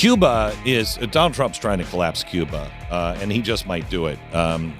Cuba is Donald Trump's trying to collapse Cuba, and he just might do it.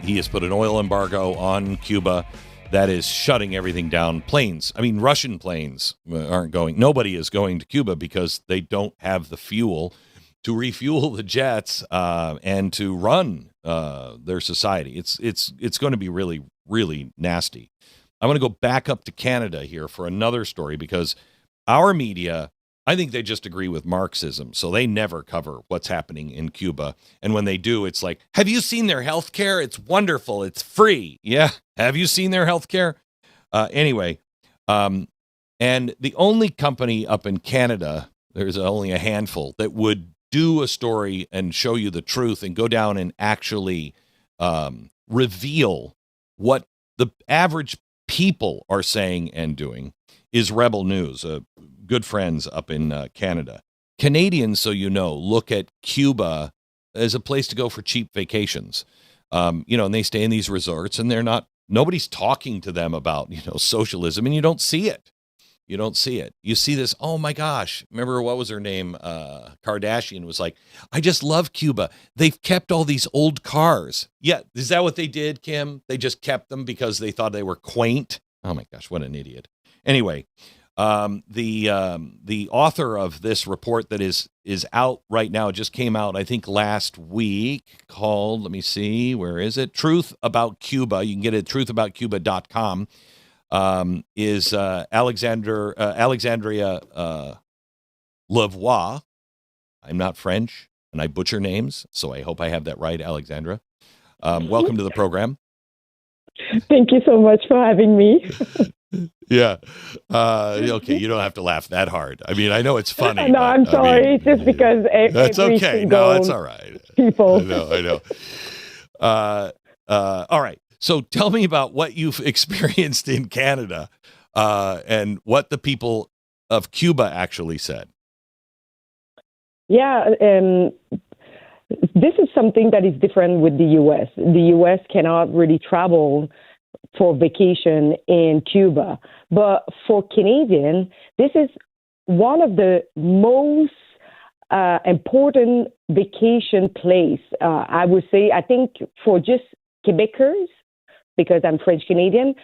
He has put an oil embargo on Cuba that is shutting everything down. Planes, I mean, Russian planes aren't going. Nobody is going to Cuba because they don't have the fuel to refuel the jets and to run their society. It's going to be really, really nasty. I want to go back up to Canada here for another story because our media, I think they just agree with Marxism, so they never cover what's happening in Cuba. And when they do, it's like, have you seen their health care? It's wonderful. It's free. Yeah. Have you seen their health care? Anyway, and the only company up in Canada, there's only a handful, that would do a story and show you the truth and go down and actually reveal what the average people are saying and doing is Rebel News, good friends up in Canada. Canadians, so you know, look at Cuba as a place to go for cheap vacations. And they stay in these resorts and nobody's talking to them about, socialism, and you don't see it. You don't see it. You see this, oh my gosh, remember what was her name? Kardashian was like, I just love Cuba. They've kept all these old cars. Yeah, is that what they did, Kim? They just kept them because they thought they were quaint? Oh my gosh, what an idiot. Anyway, the author of this report that is out right now, just came out, I think, last week, called, let me see, where is it? Truth About Cuba. You can get it at truthaboutcuba.com. Is Alexandria Lavoie. I'm not French, and I butcher names, so I hope I have that right, Alexandra. Welcome to the program. Thank you so much for having me. Yeah. Okay, you don't have to laugh that hard. I mean, I know it's funny. No, I'm sorry. It's just because that's okay. No, that's all right. People. I know. All right. So tell me about what you've experienced in Canada and what the people of Cuba actually said. Yeah, this is something that is different with the U.S. The U.S. cannot really travel for vacation in Cuba. But for Canadian, this is one of the most important vacation place. I would say, I think for just Quebecers, because I'm French Canadian,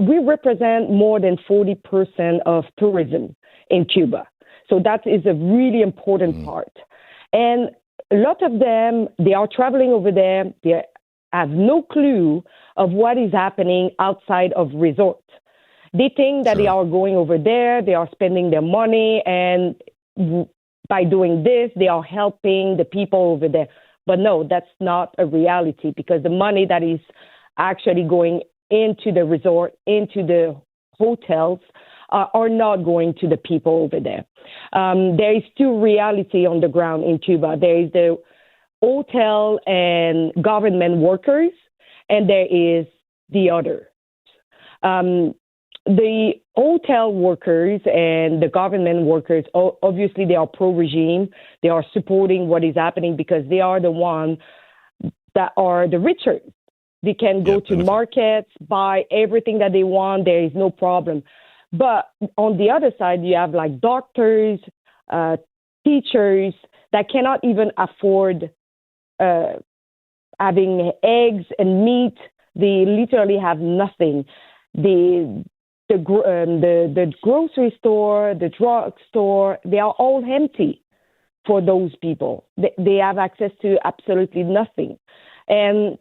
we represent more than 40% of tourism in Cuba. So that is a really important part. And a lot of them, they are traveling over there. They have no clue of what is happening outside of resort. They think that they are going over there, they are spending their money, and by doing this, they are helping the people over there. But no, that's not a reality, because the money that is actually going into the resort, into the hotels, are not going to the people over there. There is two reality on the ground in Cuba. There is the hotel and government workers, and there is the other. The hotel workers and the government workers, obviously they are pro-regime. They are supporting what is happening because they are the ones that are the richer. They can go to markets, buy everything that they want. There is no problem. But on the other side, you have like doctors, teachers that cannot even afford having eggs and meat. They literally have nothing. The grocery store, the drug store, they are all empty for those people. They have access to absolutely nothing. And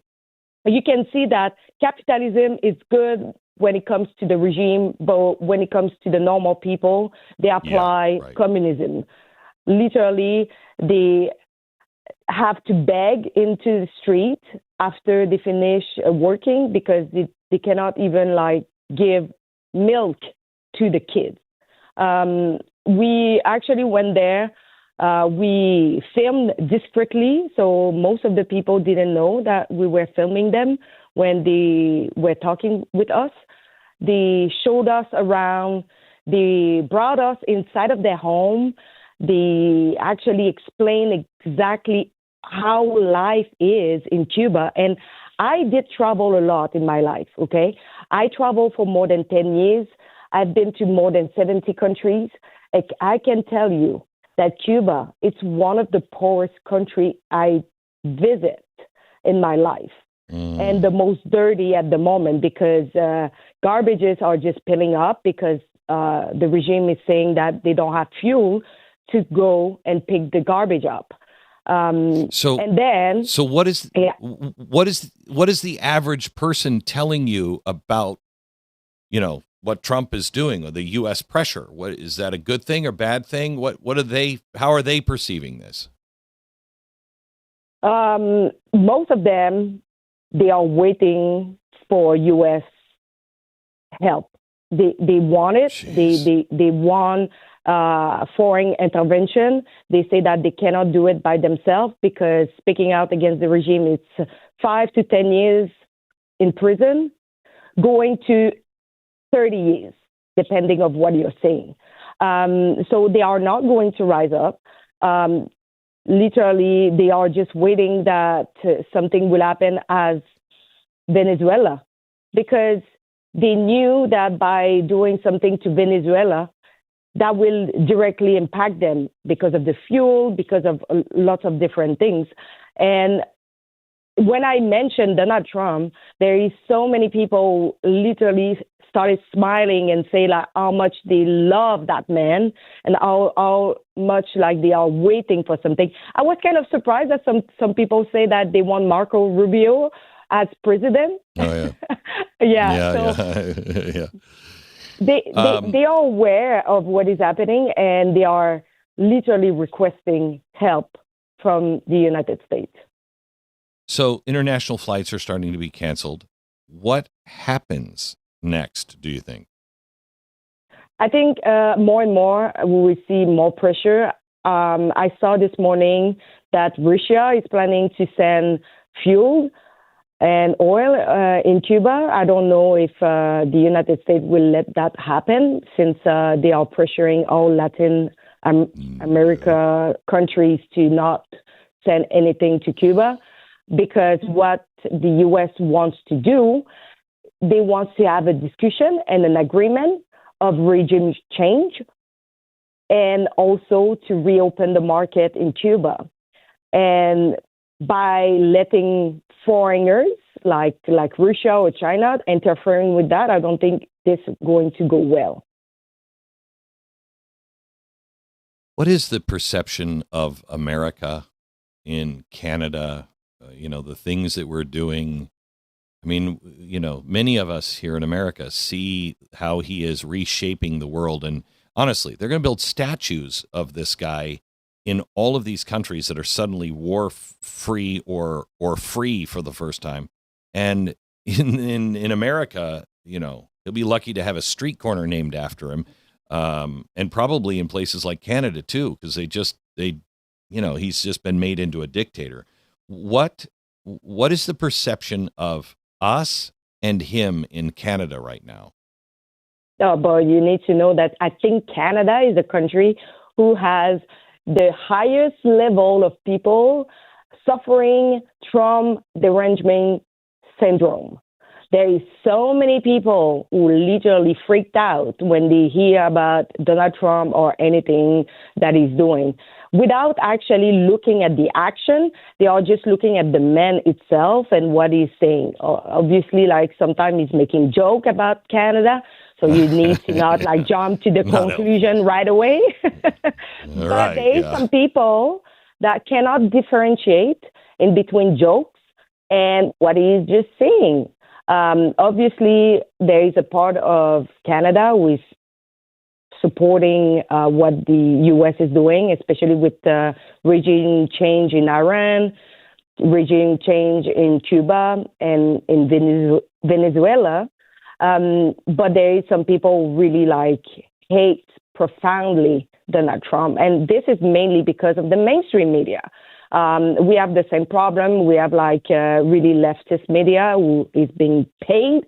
you can see that capitalism is good when it comes to the regime, but when it comes to the normal people, they apply communism. Literally, they have to beg into the street after they finish working because they cannot even give milk to the kids. We actually went there. We filmed discreetly, so most of the people didn't know that we were filming them when they were talking with us. They showed us around. They brought us inside of their home. They actually explained exactly how life is in Cuba. And I did travel a lot in my life, okay? I traveled for more than 10 years. I've been to more than 70 countries. I can tell you that Cuba, it's one of the poorest country I visit in my life. And the most dirty at the moment because garbages are just piling up because the regime is saying that they don't have fuel to go and pick the garbage up. So what is the average person telling you about, what Trump is doing or the U.S. pressure? What is that, a good thing or bad thing? How are they perceiving this? Most of them, they are waiting for U.S. help. They want it. They want foreign intervention. They say that they cannot do it by themselves because speaking out against the regime, it's 5 to 10 years in prison, going to 30 years, depending on what you're saying. So they are not going to rise up. Literally, they are just waiting that something will happen as Venezuela, because they knew that by doing something to Venezuela, that will directly impact them because of the fuel, because of lots of different things. And when I mentioned Donald Trump, there is so many people literally started smiling and say like how much they love that man and how much like they are waiting for something. I was kind of surprised that some people say that they want Marco Rubio as president. Oh yeah. Yeah. They are aware of what is happening and they are literally requesting help from the United States. So international flights are starting to be canceled. What happens next, do you think? I think more and more we will see more pressure. I saw this morning that Russia is planning to send fuel and oil in Cuba. I don't know if the United States will let that happen since they are pressuring all Latin America countries to not send anything to Cuba. Because what the U.S. wants to do, they want to have a discussion and an agreement of regime change and also to reopen the market in Cuba. And by letting foreigners like Russia or China interfering with that, I don't think this is going to go well. What is the perception of America in Canada? The things that we're doing. I mean, many of us here in America see how he is reshaping the world. And honestly, they're going to build statues of this guy in all of these countries that are suddenly war-free or free for the first time. And in America, he'll be lucky to have a street corner named after him. And probably in places like Canada, too, because he's just been made into a dictator. What is the perception of us and him in Canada right now? Oh, but you need to know that I think Canada is a country who has the highest level of people suffering from derangement syndrome. There is so many people who literally freaked out when they hear about Donald Trump or anything that he's doing. Without actually looking at the action, they are just looking at the man itself and what he's saying. Obviously, like sometimes he's making joke about Canada, so you need to not like jump to the conclusion right away. But there is some people that cannot differentiate in between jokes and what he's just saying. Obviously, there is a part of Canada who is supporting what the U.S. is doing, especially with the regime change in Iran, regime change in Cuba, and in Venezuela. But there is some people who really hate profoundly Donald Trump. And this is mainly because of the mainstream media. We have the same problem. We have really leftist media who is being paid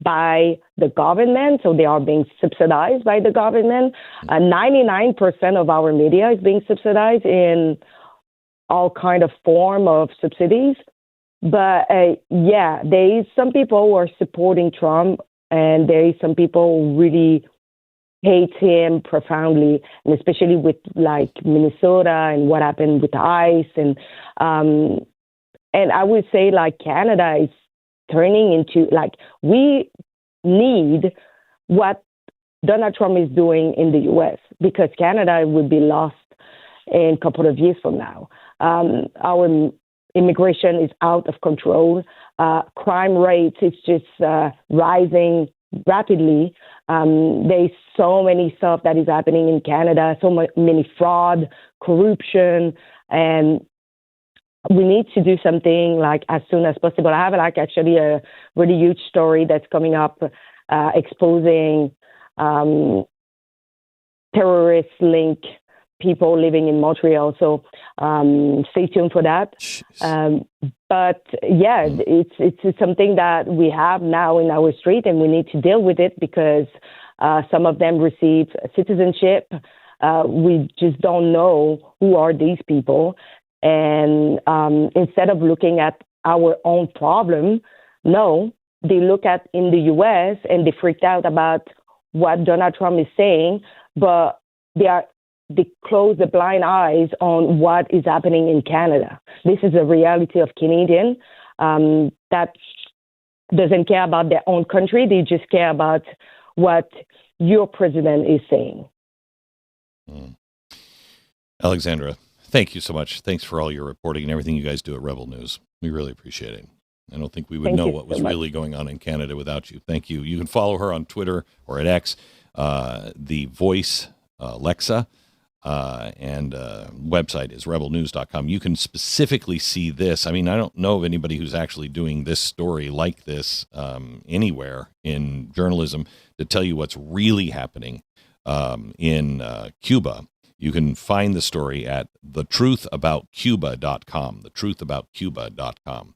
by the government, so they are being subsidized by the government. 99% of our media is being subsidized in all kind of form of subsidies. But there is some people who are supporting Trump, and there is some people who really hates him profoundly, and especially with like Minnesota and what happened with ICE, and I would say like Canada is turning into like we need what Donald Trump is doing in the U.S. because Canada will be lost in a couple of years from now. Our immigration is out of control. Crime rates is just rising rapidly. There's so many stuff that is happening in Canada, so many fraud, corruption, and we need to do something like as soon as possible. I have like actually a really huge story that's coming up exposing terrorist link people living in Montreal. So stay tuned for that. But yeah, it's something that we have now in our street, and we need to deal with it because some of them receive citizenship. We just don't know who are these people. And instead of looking at our own problem, no, they look at in the U.S. and they freaked out about what Donald Trump is saying, but they close the blind eyes on what is happening in Canada. This is a reality of Canadian that doesn't care about their own country. They just care about what your president is saying. Alexandra, thank you so much. Thanks for all your reporting and everything you guys do at Rebel News. We really appreciate it. I don't think we would know what was really going on in Canada without you. Thank you. You can follow her on Twitter or at X, the voice Alexa, and website is rebelnews.com. You can specifically see this. I mean, I don't know of anybody who's actually doing this story like this anywhere in journalism to tell you what's really happening in Cuba. You can find the story at thetruthaboutcuba.com, thetruthaboutcuba.com.